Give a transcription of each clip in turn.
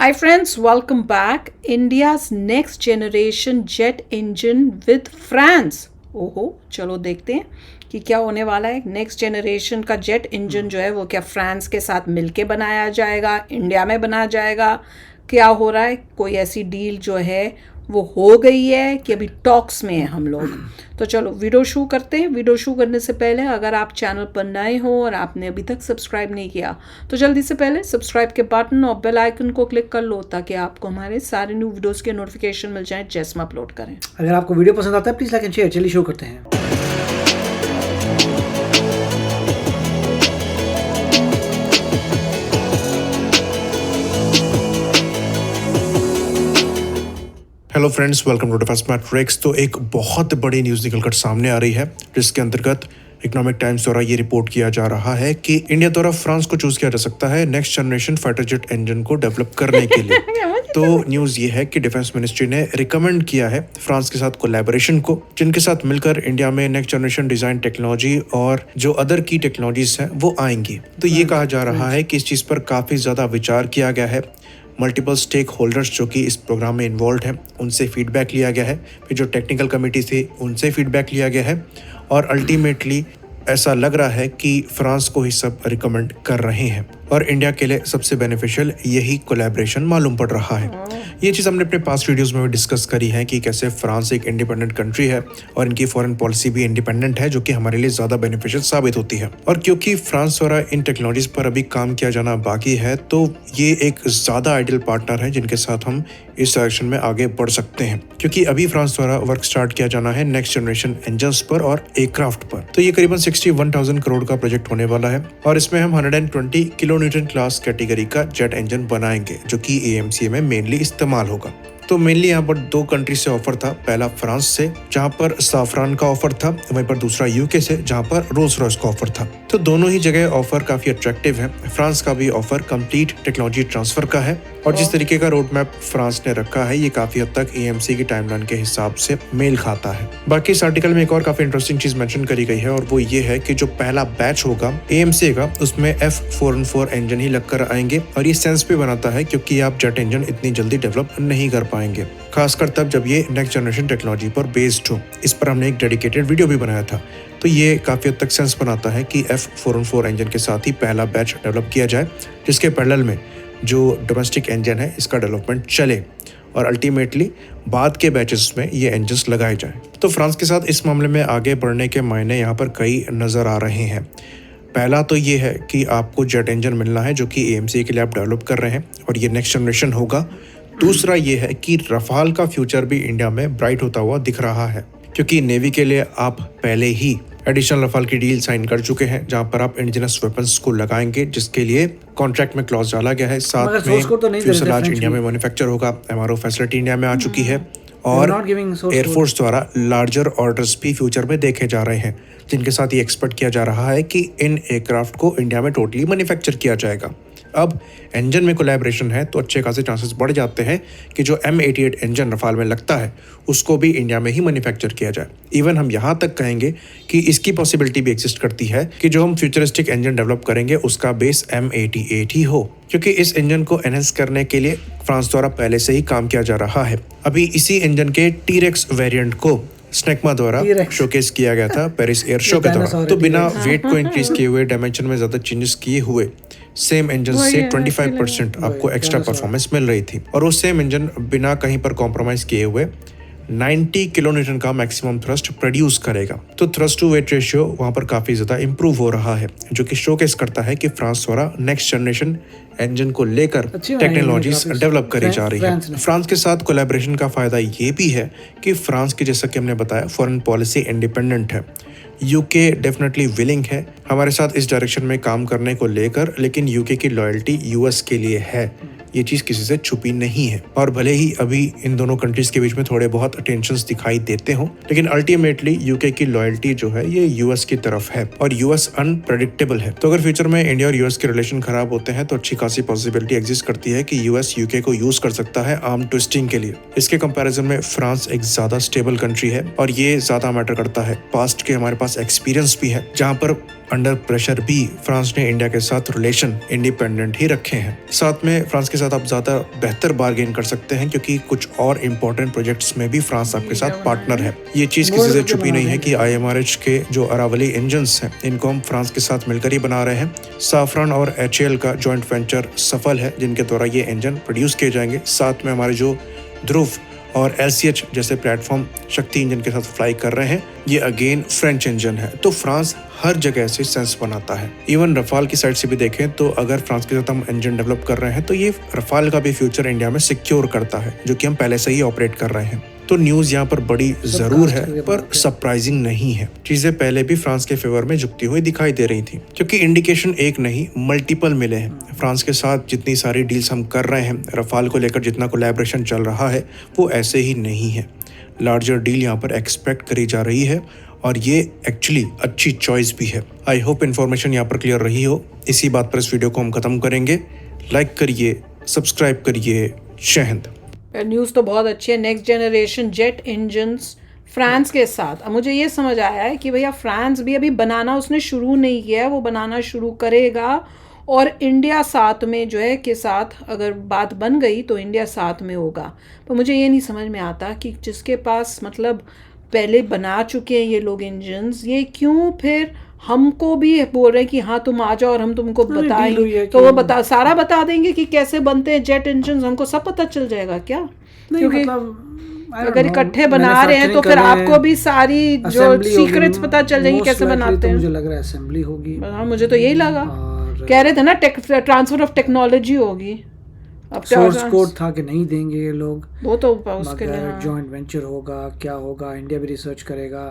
Hi friends, welcome back. India's next generation jet engine with France. ओहो, चलो देखते हैं कि क्या होने वाला है। नेक्स्ट जनरेशन का जेट इंजन जो है वो क्या फ्रांस के साथ मिलके बनाया जाएगा, इंडिया में बनाया जाएगा, क्या हो रहा है। कोई ऐसी डील जो है वो हो गई है कि अभी टॉक्स में है हम लोग। तो चलो वीडियो शुरू करते हैं। वीडियो शुरू करने से पहले अगर आप चैनल पर नए हो और आपने अभी तक सब्सक्राइब नहीं किया तो जल्दी से पहले सब्सक्राइब के बटन और बेल आइकन को क्लिक कर लो ताकि आपको हमारे सारे न्यू वीडियोस के नोटिफिकेशन मिल जाएं जैसे हम अपलोड करें। अगर आपको वीडियो पसंद आता है प्लीज़ लाइक एंड शेयर। चलिए शुरू करते हैं। Hello friends, welcome to defence matrix. तो एक बहुत बड़ी न्यूज़ निकलकर सामने आ रही है जिसके अंतर्गत इकोनॉमिक टाइम्स द्वारा ये रिपोर्ट किया जा रहा है कि इंडिया द्वारा फ्रांस को चूज किया जा सकता है next generation fighter jet engine को डेवलप करने के लिए। तो न्यूज़ ये है कि डिफेंस मिनिस्ट्री ने रिकमेंड किया है फ्रांस के साथ कोलैबोरेशन को, जिनके साथ मिलकर इंडिया में नेक्स्ट जनरेशन डिज़ाइन टेक्नोलॉजी और जो अदर की टेक्नोलॉजीज हैं वो आएंगी। तो ये कहा जा रहा है कि इस चीज़ पर काफ़ी ज़्यादा विचार किया गया है। मल्टीपल स्टेक होल्डर्स जो कि इस प्रोग्राम में इन्वॉल्व हैं उनसे फीडबैक लिया गया है, फिर जो टेक्निकल कमेटी थी उनसे फीडबैक लिया गया है और अल्टीमेटली ऐसा लग रहा है कि फ्रांस को ही सब रिकमेंड कर रहे हैं और इंडिया के लिए सबसे बेनिफिशियल यही कोलैबोरेशन मालूम पड़ रहा है। ये चीज़ हमने अपने पास्ट वीडियोस में भी डिस्कस करी है कि कैसे फ्रांस एक इंडिपेंडेंट कंट्री है और इनकी फॉरेन पॉलिसी भी इंडिपेंडेंट है, जो कि हमारे लिए ज़्यादा बेनिफिशियल साबित होती है। और क्योंकि फ्रांस द्वारा इन टेक्नोलॉजीज पर अभी काम किया जाना बाकी है, तो ये एक ज़्यादा आइडियल पार्टनर है जिनके साथ हम इस डायरेक्शन में आगे बढ़ सकते हैं, क्योंकि अभी फ्रांस द्वारा वर्क स्टार्ट किया जाना है नेक्स्ट जनरेशन इंजन्स पर और एयरक्राफ्ट पर। तो ये करीबन 61,000 करोड़ का प्रोजेक्ट होने वाला है और इसमें हम 120 किलो न्यूटन क्लास कैटेगरी का जेट इंजन बनाएंगे, जो कि एएमसीए में मेनली इस्तेमाल होगा। तो मेनली यहाँ पर दो कंट्री से ऑफर था, पहला फ्रांस से जहाँ पर साफरान का ऑफर था, वहीं पर दूसरा यूके से जहाँ पर रोल्स रॉयस का ऑफर था। तो दोनों ही जगह ऑफर काफी अट्रैक्टिव है। फ्रांस का भी ऑफर कंप्लीट टेक्नोलॉजी ट्रांसफर का है और जिस तरीके का रोड मैप फ्रांस ने रखा है ये काफी हद तक एएमसी की टाइमलाइन के हिसाब से मेल खाता है। बाकी इस आर्टिकल में एक और काफी इंटरेस्टिंग चीज मेंशन करी गई है और वो ये है कि जो पहला बैच होगा एएमसी का उसमें F414 इंजन ही लगकर आएंगे और ये सेंस भी बनाता है क्योंकि आप जेट इंजन इतनी जल्दी डेवलप नहीं कर पाएंगे, खासकर तब जब ये नेक्स्ट जनरेशन टेक्नोलॉजी पर बेस्ड हो। इस पर हमने एक डेडिकेटेड वीडियो भी बनाया था। तो ये काफ़ी हद तक सेंस बनाता है कि F414 इंजन के साथ ही पहला बैच डेवलप किया जाए, जिसके पैरेलल में जो डोमेस्टिक इंजन है इसका डेवलपमेंट चले और अल्टीमेटली बाद के बैचेस में ये इंजन्स लगाए जाएं। तो फ्रांस के साथ इस मामले में आगे बढ़ने के मायने यहाँ पर कई नज़र आ रहे हैं। पहला तो ये है कि आपको जेट इंजन मिलना है जो कि एएमसी के लिए आप डेवलप कर रहे हैं और ये नेक्स्ट जनरेशन होगा। दूसरा ये है कि रफाल का फ्यूचर भी इंडिया में ब्राइट होता हुआ दिख रहा है, क्योंकि नेवी के लिए आप पहले ही एडिशनल रफाल की डील साइन कर चुके हैं जहां पर आप इंडिजिनस वेपन्स को लगाएंगे, जिसके लिए कॉन्ट्रैक्ट में क्लॉज डाला गया है। साथ में फ्यूजलाज इंडिया में मैन्युफैक्चर होगा, एमआरओ फैसिलिटी इंडिया में आ चुकी है और एयरफोर्स द्वारा लार्जर ऑर्डर्स भी फ्यूचर में देखे जा रहे हैं, जिनके साथ ये एक्सपेक्ट किया जा रहा है कि इन एयरक्राफ्ट को इंडिया में टोटली मैन्युफैक्चर किया जाएगा। अब इंजन में कोलैबोरेशन है तो अच्छे खासे चांसेस बढ़ जाते हैं कि जो M88 इंजन रफाल में लगता है उसको भी इंडिया में ही मैन्युफैक्चर किया जाए। इवन हम यहाँ तक कहेंगे कि इसकी पॉसिबिलिटी भी एग्जिस्ट करती है कि जो हम फ्यूचरिस्टिक इंजन डेवलप करेंगे उसका बेस M88 ही हो, क्योंकि इस इंजन को एनहेंस करने के लिए फ्रांस द्वारा पहले से ही काम किया जा रहा है। अभी इसी इंजन के टीरेक्स वेरिएंट को स्नेकमा द्वारा शोकेस किया गया था पेरिस एयर शो के दौरान। तो बिना वेट को इंक्रीज किए हुए, डायमेंशन में ज्यादा चेंजेस किए हुए सेम इंजन से 25% आपको एक्स्ट्रा परफॉर्मेंस मिल रही थी और वो सेम इंजन बिना कहीं पर कॉम्प्रोमाइज किए हुए 90 किलो न्यूटन का मैक्सिमम थ्रस्ट प्रोड्यूस करेगा। तो थ्रस्ट टू वेट रेशियो वहाँ पर काफ़ी ज़्यादा इंप्रूव हो रहा है, जो कि शोकेस करता है कि फ्रांस द्वारा नेक्स्ट जनरेशन इंजन को लेकर टेक्नोलॉजीज डेवलप करी जा रही है। फ्रांस के साथ कोलैबोरेशन का फ़ायदा ये भी है कि फ्रांस की, जैसा कि हमने बताया, फॉरेन पॉलिसी इंडिपेंडेंट है। यूके डेफिनेटली विलिंग है हमारे साथ इस डायरेक्शन में काम करने को लेकर, लेकिन यूके की लॉयल्टी यूएस के लिए है, ये चीज़ किसी से छुपी नहीं है। और भले ही अभी इन दोनों कंट्रीज के बीच में थोड़े बहुत टेंशंस दिखाई देते हों, लेकिन अल्टीमेटली यूके की लॉयल्टी जो है ये यूएस की तरफ है और यूएस अनप्रेडिक्टेबल है। तो अगर फ्यूचर में इंडिया और यूएस के रिलेशन खराब होते हैं तो अच्छी खासी पॉसिबिलिटी एग्जिस्ट करती है कि यूएस यूके को यूज कर सकता है आर्म ट्विस्टिंग के लिए। इसके कंपैरिजन में फ्रांस एक ज्यादा स्टेबल कंट्री है और ये ज्यादा मैटर करता है। पास्ट के हमारे पास एक्सपीरियंस भी है जहाँ पर अंडर प्रेशर भी फ्रांस ने इंडिया के साथ रिलेशन इंडिपेंडेंट ही रखे हैं। साथ में फ्रांस के साथ आप ज्यादा बेहतर बार्गेन कर सकते हैं क्योंकि कुछ और इम्पोर्टेंट प्रोजेक्ट्स में भी फ्रांस आपके साथ पार्टनर है। ये चीज किसी से छुपी नहीं है कि IMRH के जो अरावली इंजन्स हैं इनको हम फ्रांस के साथ मिलकर ही बना रहे हैं। साफरन और HAL का जॉइंट वेंचर सफल है जिनके द्वारा ये इंजन प्रोड्यूस किए जाएंगे। साथ में हमारे जो ध्रुव और LCH जैसे प्लेटफॉर्म शक्ति इंजन के साथ फ्लाई कर रहे हैं, ये अगेन फ्रेंच इंजन है। तो फ्रांस हर जगह से सेंस बनाता है। इवन रफाल की साइड से भी देखें तो अगर फ्रांस के साथ हम इंजन डेवलप कर रहे हैं तो ये रफाल का भी फ्यूचर इंडिया में सिक्योर करता है, जो कि हम पहले से ही ऑपरेट कर रहे हैं। तो न्यूज यहाँ पर बड़ी जरूर है पर सरप्राइजिंग नहीं है। चीजें पहले भी फ्रांस के फेवर में झुकती हुई दिखाई दे रही थी क्योंकि इंडिकेशन एक नहीं मल्टीपल मिले हैं। फ्रांस के साथ जितनी सारी डील्स हम कर रहे हैं, रफाल को लेकर जितना कोलैबोरेशन चल रहा है वो ऐसे ही नहीं है। लार्जर डील यहाँ पर एक्सपेक्ट करी जा रही है और ये एक्चुअली अच्छी चॉइस भी है। आई होप इन्फॉर्मेशन यहाँ पर क्लियर रही हो। इसी बात पर इस वीडियो को हम खत्म करेंगे। लाइक करिए, सब्सक्राइब करिए। जय हिंद। न्यूज़ तो बहुत अच्छी है। Next generation jet engines France के साथ। अब मुझे ये समझ आया है कि भैया फ्रांस भी अभी बनाना उसने शुरू नहीं किया है, वो बनाना शुरू करेगा और इंडिया साथ में जो है के साथ अगर बात बन गई तो इंडिया साथ में होगा। तो मुझे ये नहीं समझ में आता कि जिसके पास मतलब पहले बना चुके हैं ये लोग इंजन्स, ये क्यों फिर हमको भी बोल रहे हैं कि हाँ तुम आ जाओ और हम तुमको बताएंगे। तो वो सारा बता देंगे कि कैसे बनते हैं जेट इंजन, हमको सब पता चल जाएगा क्या? क्योंकि अगर इकट्ठे बना रहे हैं तो फिर आपको भी सारी जो सीक्रेट्स पता चल जाएंगी कैसे बनाते हैं। मुझे लग रहा है असेंबली होगी। हाँ मुझे तो यही लगा। कह रहे थे ना ट्रांसफर ऑफ टेक्नोलॉजी होगी। अब सोर्स कोड था कि नहीं देंगे ये लोग, वो तो उसके लिए जॉइंट वेंचर होगा, क्या होगा, इंडिया भी रिसर्च करेगा।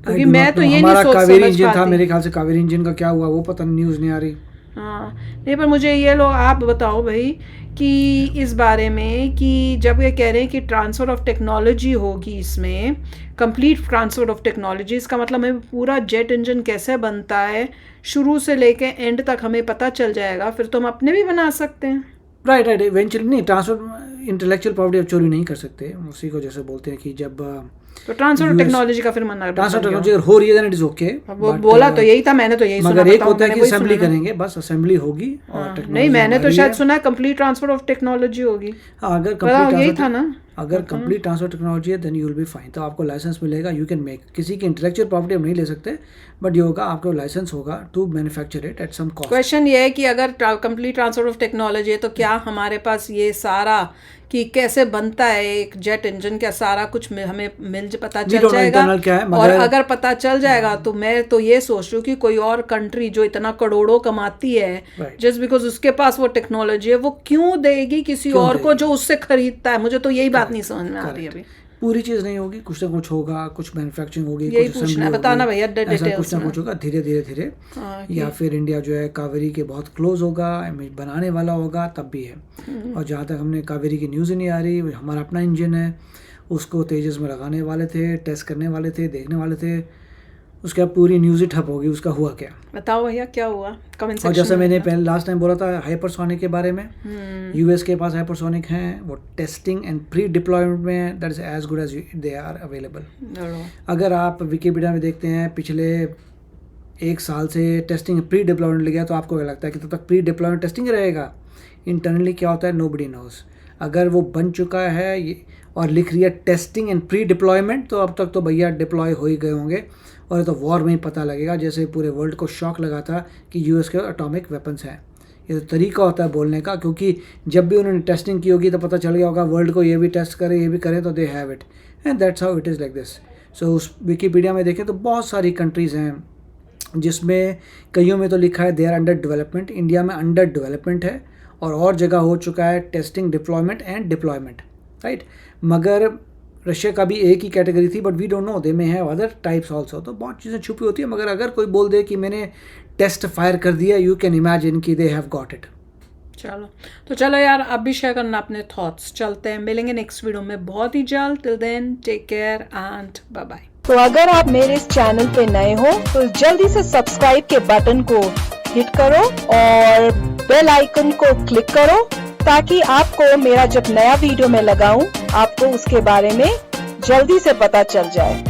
क्योंकि मैं तो ये नहीं सोच कावेरी इंजन था, मेरे ख्याल से कावेरी इंजन का क्या हुआ वो पता नहीं, न्यूज़ नहीं आ रही। हाँ नहीं पर मुझे ये लोग आप बताओ भाई कि इस बारे में कि जब ये कह रहे हैं कि ट्रांसफ़र ऑफ टेक्नोलॉजी होगी, इसमें कंप्लीट ट्रांसफ़र ऑफ टेक्नोलॉजी, इसका मतलब हमें पूरा जेट इंजन कैसे बनता है शुरू से लेके एंड तक हमें पता चल जाएगा। फिर तो हम अपने भी बना सकते हैं। राइट इवेंचुअली नहीं, ट्रांसफर इंटेलेक्चुअल प्रॉपर्टी अब चोरी नहीं कर सकते, उसी को जैसे बोलते हैं कि जब तो ट्रांसफर टेक्नोलॉजी का फिर मना, ट्रांसफर टेक्नोलॉजी अगर हो रही है देन इट इज ओके। वो बोला तो यही था, मैंने तो यही सुना। मगर एक होता है कि असेंबली करेंगे, बस असेंबली होगी और नहीं मैंने तो शायद सुना है कंप्लीट ट्रांसफर ऑफ टेक्नोलॉजी होगी। अगर कंप्लीट यही था ना, अगर कंप्लीट ट्रांसफर टेक्नोलॉजी है then you will be fine. तो आपको लाइसेंस मिलेगा, यू कैन मेक। किसी की इंटेलेक्चुअल प्रॉपर्टी हम नहीं ले सकते, बट ये होगा आपको लाइसेंस होगा to manufacture it at some cost. Question ये है कि अगर कंप्लीट ट्रांसफर ऑफ टेक्नोलॉजी है तो क्या हमारे पास ये सारा कि कैसे बनता है एक जेट इंजन, क्या सारा कुछ हमें पता चल जाएगा? और अगर पता चल जाएगा तो मैं तो ये सोच रही हूँ कि कोई और कंट्री जो इतना करोड़ों कमाती है जस्ट बिकॉज उसके पास वो टेक्नोलॉजी है, वो क्यों देगी किसी और को जो उससे खरीदता है? मुझे तो यही बात नहीं समझ में आ रही है अभी। पूरी चीज़ नहीं होगी, कुछ ना कुछ होगा, कुछ मैन्युफैक्चरिंग होगी, यही पूछना है, बताना भैया डिटेल्स कुछ ना कुछ होगा धीरे धीरे या फिर इंडिया जो है कावेरी के बहुत क्लोज होगा, बनाने वाला होगा तब भी है। और जहाँ तक हमने कावेरी की न्यूज़ ही नहीं आ रही, हमारा अपना इंजन है, उसको तेजस में लगाने वाले थे, टेस्ट करने वाले थे, देखने वाले थे, उसके बाद पूरी न्यूज़ ही ठप होगी। उसका हुआ क्या बताओ भैया, क्या हुआ कमेंट सेक्शन। और जैसे मैंने पहले लास्ट टाइम बोला था हाइपरसोनिक के बारे में, यूएस के पास हाइपरसोनिक हैं, वो टेस्टिंग एंड प्री डिप्लॉयमेंट में that is as good as they are available. अगर आप विकिपीडिया में देखते हैं पिछले 1 साल से टेस्टिंग प्री डिप्लॉयमेंट लिया तो आपको क्या लगता है कि तब तक प्री डिप्लॉयमेंट टेस्टिंग रहेगा? इंटरनली क्या होता है नोबडी नोज। अगर वो बन चुका है और लिख रही है टेस्टिंग एंड प्री डिप्लॉयमेंट तो अब तक तो भैया डिप्लॉय हो ही गए होंगे और ये तो वॉर में ही पता लगेगा। जैसे पूरे वर्ल्ड को शॉक लगा था कि यूएस के एटॉमिक वेपन्स हैं। ये तो तरीका होता है बोलने का, क्योंकि जब भी उन्होंने टेस्टिंग की होगी तो पता चल गया होगा वर्ल्ड को ये भी टेस्ट करें ये भी करें तो they have it and that's how it is like this. So उस विकीपीडिया में देखें तो बहुत सारी कंट्रीज़ हैं जिसमें कईयों में तो लिखा है they are under development. India में अंडर डेवलपमेंट है और जगह हो चुका है testing deployment and deployment, right. मगर रशिया का भी एक ही कैटेगरी थी, but we don't know, they में है अदर टाइप्स ऑल्सो। तो बहुत चीज़ें छुपी होती है। मगर अगर कोई बोल दे कि मैंने टेस्ट फायर कर दिया, यू कैन इमेजिन कि दे हैव गॉट इट। चलो यार, अब भी शेयर करना अपने थॉट्स। चलते हैं, मिलेंगे नेक्स्ट वीडियो में बहुत ही जल्द। Till then take care and bye bye. तो अगर आप मेरे इस चैनल पे नए हो तो जल्दी से सब्सक्राइब के बटन को हिट करो और बेल आइकन को क्लिक करो ताकि आपको मेरा जब नया वीडियो मैं लगाऊं आपको उसके बारे में जल्दी से पता चल जाए।